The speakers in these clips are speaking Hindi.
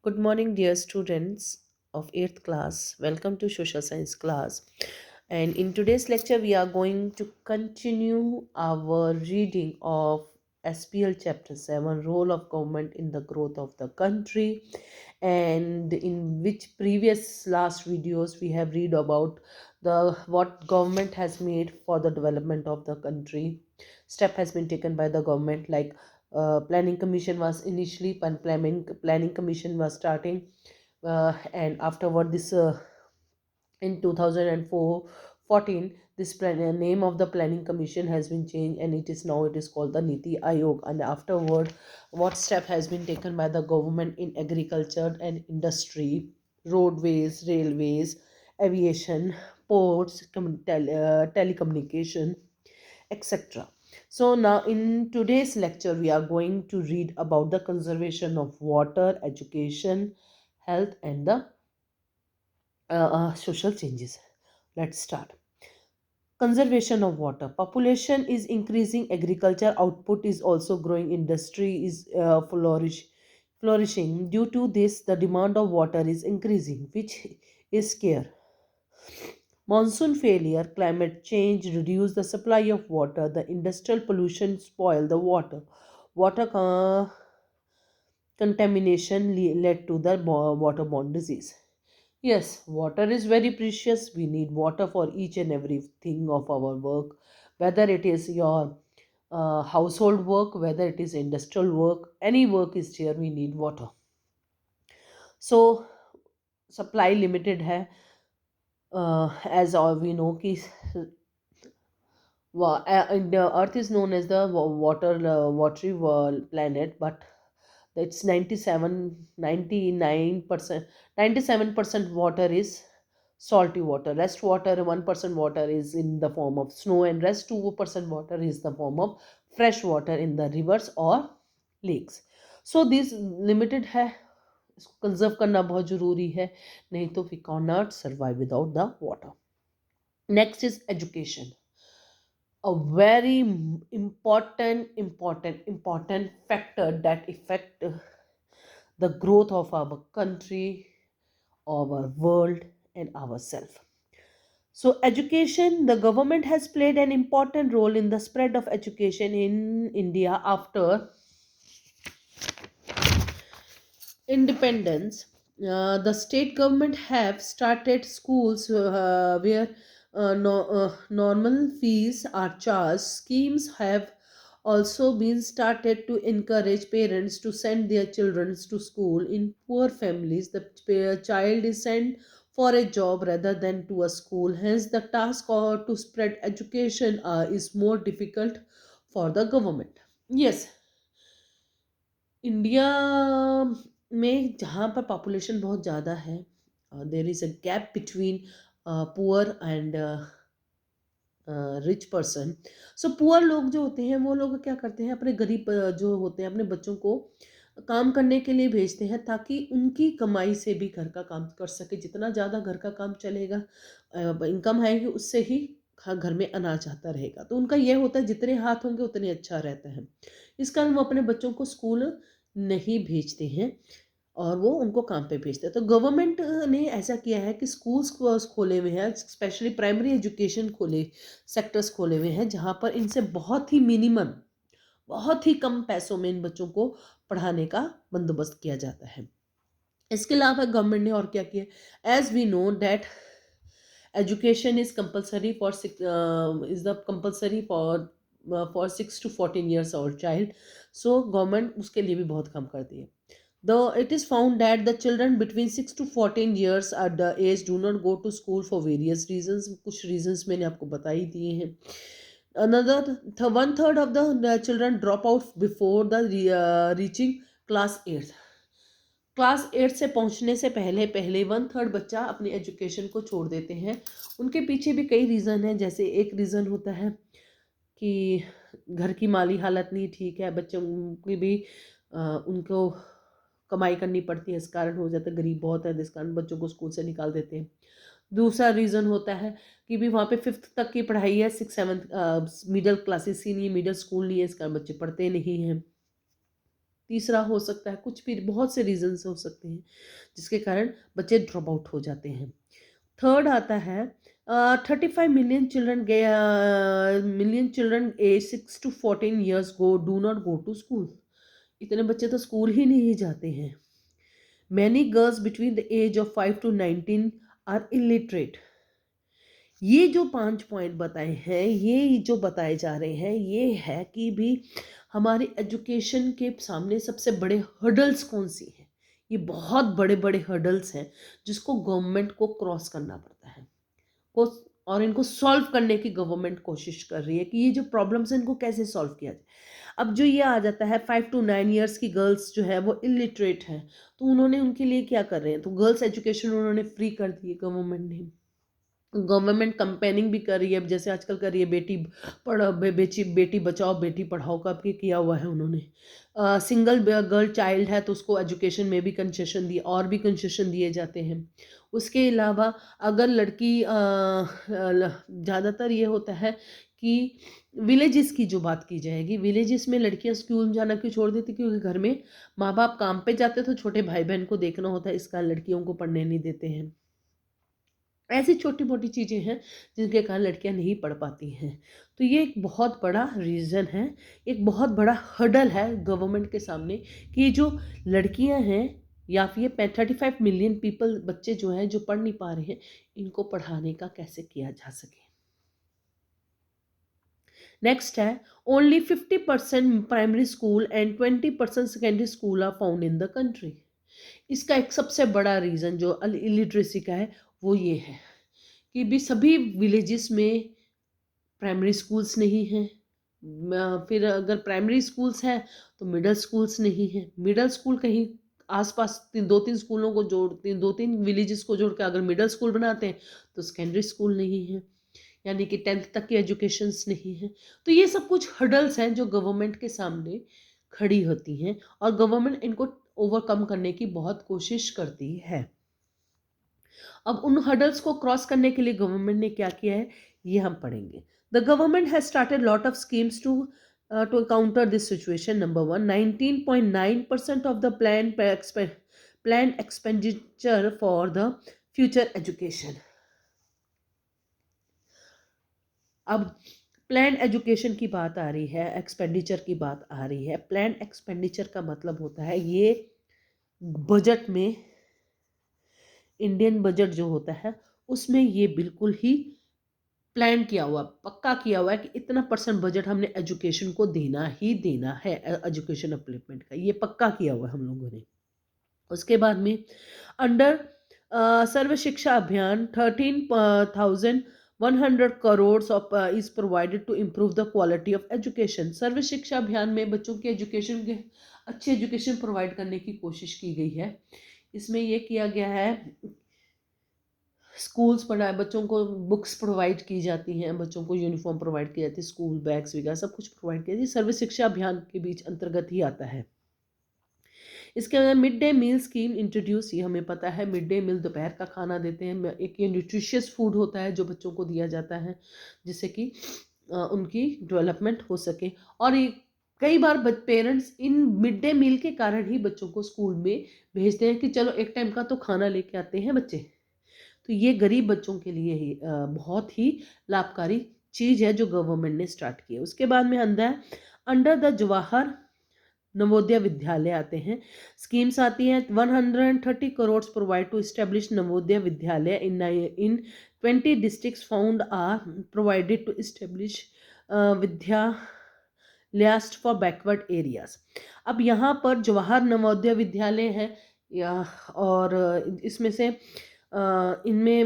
Good morning, dear students of 8th class. Welcome to Social Science class. And in today's lecture, we are going to continue our reading of SPL Chapter 7 Role of Government in the Growth of the Country. And in which previous last videos we have read about the what government has made for the development of the country. Step has been taken by the government, like planning commission was initially when planning commission was starting, and afterward this in 2004 14 this name of the planning commission has been changed, and it is called the Niti Aayog. And afterward, what step has been taken by the government in agriculture and industry, roadways, railways, aviation, ports, telecommunication, etc. So now in today's lecture we are going to read about the conservation of water, education, health, and the social changes. Let's start. Conservation of water. Population is increasing, agriculture output is also growing, industry is flourishing. Due to this, the demand of water is increasing, which is scarce. Monsoon failure, climate change reduce the supply of water, the industrial pollution spoil the water. Water contamination led to the waterborne disease. Yes, water is very precious. We need water for each and everything of our work, whether it is your household work, whether it is industrial work, any work is here, we need water. So, supply limited है, as all we know कि the earth is known as the watery planet, but it's 99%, 97% water is salty water. Rest water, 1% water is in the form of snow, and rest 2% water is the form of fresh water in the rivers or lakes. So this limited है, इसको कंजर्व करना बहुत जरूरी है, नहीं तो we cannot survive without the water. Next is education, a very important factor that affect the growth of our country, our world, and ourselves. So education, the government has played an important role in the spread of education in India after independence. The state government have started schools where normal fees are charged. Schemes have also been started to encourage parents to send their children to school. In poor families, the child is sent for a job rather than to a school. Hence, the task to spread education is more difficult for the government. Yes, India में जहाँ पर पॉपुलेशन बहुत ज़्यादा है, there is a gap between poor and rich person. So poor लोग जो होते हैं वो लोग क्या करते हैं, अपने गरीब जो होते हैं अपने बच्चों को काम करने के लिए भेजते हैं, ताकि उनकी कमाई से भी घर का काम कर सके. जितना ज़्यादा घर का काम चलेगा, इनकम आएगी, उससे ही घर में अनाज आता रहेगा. तो उनका ये होता है जितने हाथ होंगे उतने अच्छा रहता है. इस कारण वो अपने बच्चों को स्कूल नहीं भेजते हैं और वो उनको काम पे भेजते हैं. तो गवर्नमेंट ने ऐसा किया है कि स्कूल्स खोले हुए हैं, स्पेशली प्राइमरी एजुकेशन सेक्टर्स खोले हुए हैं, जहाँ पर इनसे बहुत ही मिनिमम, बहुत ही कम पैसों में इन बच्चों को पढ़ाने का बंदोबस्त किया जाता है. इसके अलावा गवर्नमेंट ने और क्या किया, as we know that education is compulsory for is the compulsory for 6 to 14 years old child. So government उसके लिए भी बहुत कम करती है. Though it is found that the children between 6 to 14 years at the age do not go to school for various reasons. कुछ reasons मैंने आपको बता ही दिए हैं. Another 1/3 of the children drop out before the reaching class 8. Class 8 से पहुंचने से पहले पहले 1/3 बच्चा अपनी एजुकेशन को छोड़ देते हैं. उनके पीछे भी कई रीज़न हैं. जैसे एक रीज़न होता है कि घर की माली हालत नहीं ठीक है, बच्चों की भी उनको कमाई करनी पड़ती है, इस कारण हो जाता है, गरीब बहुत है, जिस कारण बच्चों को स्कूल से निकाल देते हैं. दूसरा रीज़न होता है कि भी वहाँ पे 5th तक की पढ़ाई है, 6 7 मिडिल क्लासेस ही नहीं, मिडिल स्कूल नहीं है, इस कारण बच्चे पढ़ते नहीं हैं. तीसरा हो सकता है कुछ भी, बहुत से रीजंस हो सकते हैं जिसके कारण बच्चे ड्रॉप आउट हो जाते हैं। थर्ड आता है 35 million children age 6 to 14 years go do not go to school. इतने बच्चे तो स्कूल ही नहीं जाते हैं। Many girls between the age of 5 to 19 are illiterate. ये जो 5 पॉइंट बताए हैं, ये जो बताए जा रहे हैं, ये है कि भी हमारी एजुकेशन के सामने सबसे बड़े हर्डल्स कौन सी हैं। ये बहुत बड़े बड़े हर्डल्स हैं जिसको गवर्नमेंट को क्रॉस करना पड़ता है को, और इनको सॉल्व करने की गवर्नमेंट कोशिश कर रही है कि ये जो प्रॉब्लम्स हैं इनको कैसे सॉल्व किया जाए। अब जो ये आ जाता है 5 to 9 years की गर्ल्स जो है वो इलिटरेट हैं, तो उन्होंने उनके लिए क्या कर रहे हैं, तो गर्ल्स एजुकेशन उन्होंने फ्री कर दी है गवर्नमेंट ने। गवर्नमेंट कंपेनिंग भी कर रही है, जैसे आजकल कर रही है बेटी पढ़ाओ बेटी बचाओ बेटी पढ़ाओ का भी किया हुआ है उन्होंने। सिंगल गर्ल चाइल्ड है तो उसको एजुकेशन में भी कंसेशन दिए, और भी कंसेशन दिए जाते हैं। उसके अलावा अगर लड़की ज़्यादातर ये होता है कि विलेजेस की जो बात की जाएगी, विलेजेस में लड़कियां स्कूल जाना क्यों छोड़ देती, क्योंकि घर में माँ बाप काम पे जाते तो छोटे भाई बहन को देखना होता है, इसका लड़कियों को पढ़ने नहीं देते हैं। ऐसी छोटी मोटी चीज़ें हैं जिनके कारण लड़कियां नहीं पढ़ पाती हैं। तो ये एक बहुत बड़ा रीज़न है, एक बहुत बड़ा हर्डल है गवर्नमेंट के सामने कि ये जो लड़कियां हैं या फिर ये 35 मिलियन पीपल बच्चे जो हैं जो पढ़ नहीं पा रहे हैं, इनको पढ़ाने का कैसे किया जा सके। नेक्स्ट है only 50% primary school and 20% secondary school are found in the country. इसका एक सबसे बड़ा रीज़न जो इलिटरेसी का है वो ये है कि भी सभी विलेजेस में प्राइमरी स्कूल्स नहीं हैं। फिर अगर प्राइमरी स्कूल्स हैं तो मिडिल स्कूल्स नहीं हैं। मिडिल स्कूल कहीं आसपास दो तीन स्कूलों को जोड़ते, दो तीन विलेजेस को जोड़ के अगर मिडिल स्कूल बनाते हैं तो सेकेंडरी स्कूल नहीं है, यानी कि 10th तक की एजुकेशंस नहीं है। तो ये सब कुछ हर्डल्स हैं जो गवर्नमेंट के सामने खड़ी होती हैं और गवर्नमेंट इनको ओवरकम करने की बहुत कोशिश करती है। अब उन हर्डल्स को क्रॉस करने के लिए गवर्नमेंट ने क्या किया है ये हम पढ़ेंगे। The government has started lot of schemes to counter this situation. Number one, 19.9% of the plan expenditure for the future education. अब प्लान एजुकेशन की बात आ रही है, एक्सपेंडिचर की बात आ रही है। प्लान एक्सपेंडिचर का मतलब होता है ये बजट में, इंडियन बजट जो होता है उसमें ये बिल्कुल ही प्लान किया हुआ, पक्का किया हुआ है कि इतना परसेंट बजट हमने एजुकेशन को देना ही देना है, एजुकेशन अपलिफ्टमेंट का ये पक्का किया हुआ है हम लोगों ने। उसके बाद में under serve Shiksha Abhiyan 13,100 crore of is provided to improve the quality of education. Sarva Shiksha Abhiyan में बच्चों की एजुकेशन के अच्छी एजुकेशन प्रोवाइड करने की कोशिश की गई है। इसमें यह किया गया है, स्कूल्स पढ़ाए, बच्चों को बुक्स प्रोवाइड की जाती हैं, बच्चों को यूनिफॉर्म प्रोवाइड की जाती है, स्कूल बैग्स वगैरह सब कुछ प्रोवाइड किया जाती है। सर्व शिक्षा अभियान के बीच अंतर्गत ही आता है। इसके अंदर mid day meal scheme introduce, ये हमें पता है मिड डे मील दोपहर का खाना देते हैं, एक ये न्यूट्रिशियस फूड होता है जो बच्चों को दिया जाता है जिससे कि उनकी डेवलपमेंट हो सके। और कई बार parents in mid day meal के कारण ही बच्चों को स्कूल में भेजते हैं कि चलो एक टाइम का तो खाना लेके आते हैं बच्चे। तो ये गरीब बच्चों के लिए ही बहुत ही लाभकारी चीज़ है जो गवर्नमेंट ने स्टार्ट की है। उसके बाद में अंडर द जवाहर नवोदय विद्यालय आते हैं, स्कीम्स आती हैं। 130 crore provide to establish Navodaya Vidyalaya in 20 districts found are provided to establish विद्यालयास्ट फॉर बैकवर्ड एरियाज। अब यहाँ पर जवाहर नवोदय विद्यालय है या, और इसमें से इनमें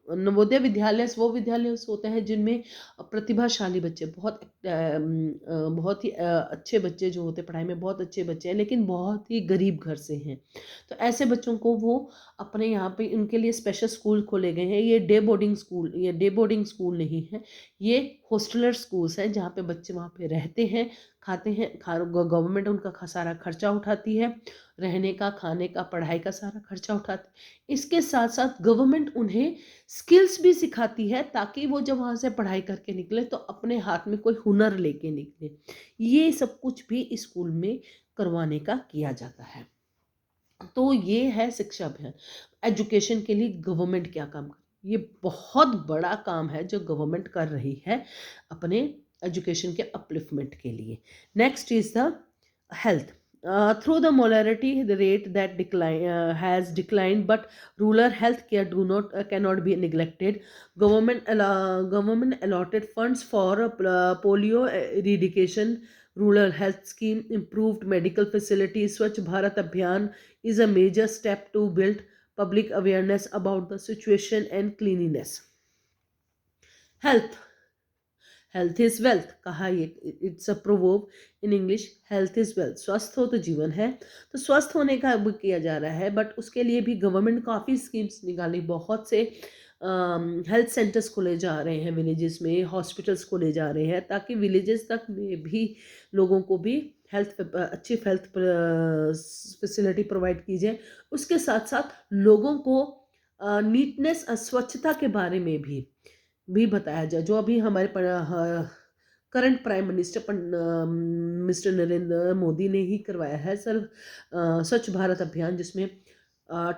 नवोदय विद्यालय वो विद्यालय होते हैं जिनमें प्रतिभाशाली बच्चे, बहुत ही अच्छे बच्चे जो होते हैं, पढ़ाई में बहुत अच्छे बच्चे हैं लेकिन बहुत ही गरीब घर से हैं। तो ऐसे बच्चों को वो अपने यहाँ पे उनके लिए स्पेशल स्कूल खोले गए हैं। ये डे बोर्डिंग स्कूल नहीं है, ये हॉस्टलर स्कूल्स हैं जहाँ पे बच्चे वहाँ पे रहते हैं, खाते हैं, गवर्नमेंट उनका सारा खर्चा उठाती है, रहने का, खाने का, पढ़ाई का सारा खर्चा उठाते हैं। इसके साथ साथ गवर्नमेंट उन्हें स्किल्स भी सिखाती है ताकि वो जब वहाँ से पढ़ाई करके निकले तो अपने हाथ में कोई हुनर लेके निकले। ये सब कुछ भी स्कूल में करवाने का किया जाता है। तो ये है शिक्षा अभियान। एजुकेशन के लिए गवर्नमेंट क्या काम कर, ये बहुत बड़ा काम है जो गवर्नमेंट कर रही है अपने एजुकेशन के अपलिफ्टमेंट के लिए। Next is the health. Through the mortality the rate that decline has declined, but rural health care do not cannot be neglected. Government allotted funds for polio eradication, rural health scheme, improved medical facilities. Swachh Bharat Abhiyan is a major step to build public awareness about the situation and cleanliness. Health. Health is wealth कहा, ये it's a proverb in English. Health is wealth, स्वस्थ हो तो जीवन है। तो स्वस्थ होने का अब किया जा रहा है, बट उसके लिए भी गवर्नमेंट काफ़ी स्कीम्स निकाली। बहुत से हेल्थ सेंटर्स खोले जा रहे हैं विलेजेस में, हॉस्पिटल्स खोले जा रहे हैं ताकि विलेजेस तक में भी लोगों को भी अच्छी हेल्थ फैसिलिटी प्रोवाइड की जाए। उसके साथ साथ लोगों को नीटनेस, स्वच्छता के बारे में भी बताया जाए। जो अभी हमारे current prime minister mister Narendra Modi ने ही करवाया है स्वच्छ भारत अभियान, जिसमें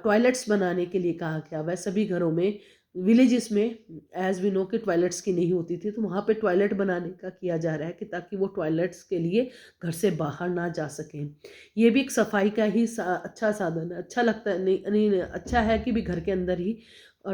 टॉयलेट्स बनाने के लिए कहा गया वह सभी घरों में। विलेजेस में एज वी नो कि टॉयलेट्स की नहीं होती थी, तो वहाँ पे टॉयलेट बनाने का किया जा रहा है कि ताकि वो टॉयलेट्स के लिए घर से बाहर ना जा सकें। ये भी एक सफाई का ही अच्छा साधन है। अच्छा लगता है, नहीं अच्छा है कि भी घर के अंदर ही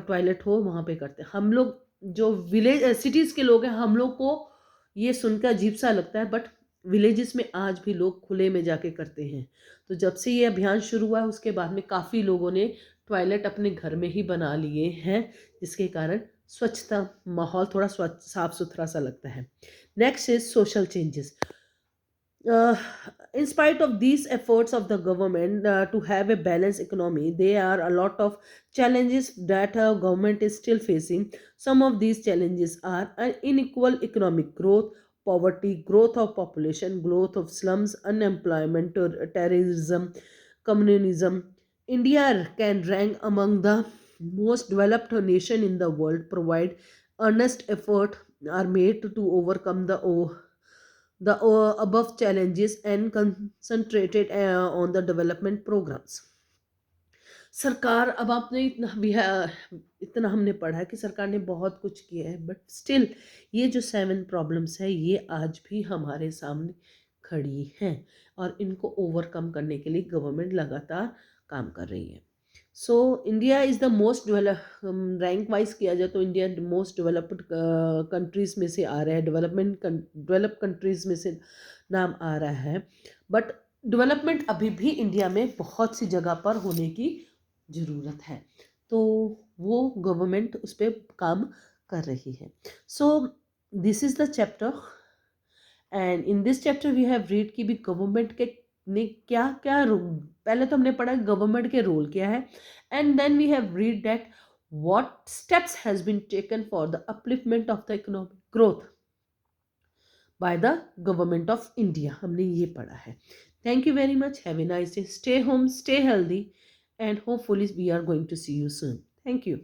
टॉयलेट हो, वहाँ पे करते हैं। हम लोग जो विलेज सिटीज़ के लोग हैं, हम लोग को ये सुनकर अजीब सा लगता है, बट विलेजेस में आज भी लोग खुले में जाके करते हैं। तो जब से ये अभियान शुरू हुआ है उसके बाद में काफ़ी लोगों ने टॉयलेट अपने घर में ही बना लिए हैं, जिसके कारण स्वच्छता, माहौल थोड़ा स्वच्छ साफ सुथरा सा लगता है। Next is social changes. In spite of these efforts of the government to have a balanced economy, there are a lot of challenges that government is still facing. Some of these challenges are unequal economic growth, poverty, growth of population, growth of slums, unemployment, terrorism, communism. India can rank among the most developed nation in the world, provide earnest effort are made to overcome the above challenges and concentrated on the development programs. सरकार, अब आपने इतना भी इतना हमने पढ़ा है कि सरकार ने बहुत कुछ किया है, बट स्टिल ये जो 7 प्रॉब्लम्स है ये आज भी हमारे सामने खड़ी हैं और इनको ओवरकम करने के लिए गवर्नमेंट लगातार काम कर रही है। So India is the most rank wise किया जाए तो इंडिया मोस्ट डेवलप्ड कंट्रीज़ में से आ रहा है, डेवलप कंट्रीज़ में से नाम आ रहा है। बट डेवलपमेंट अभी भी इंडिया में बहुत सी जगह पर होने की ज़रूरत है, तो वो गवर्नमेंट उस पर काम कर रही है। So this is the chapter, and in this chapter we have read कि भी गवर्नमेंट के ने क्या क्या पहले तो हमने पढ़ा गवर्नमेंट के रोल क्या है, and then we have read that what steps has been taken for the upliftment of the economic growth by the government of India. हमने ये पढ़ा है। Thank you very much, have a nice day, stay home, stay healthy, and hopefully we are going to see you soon. Thank you.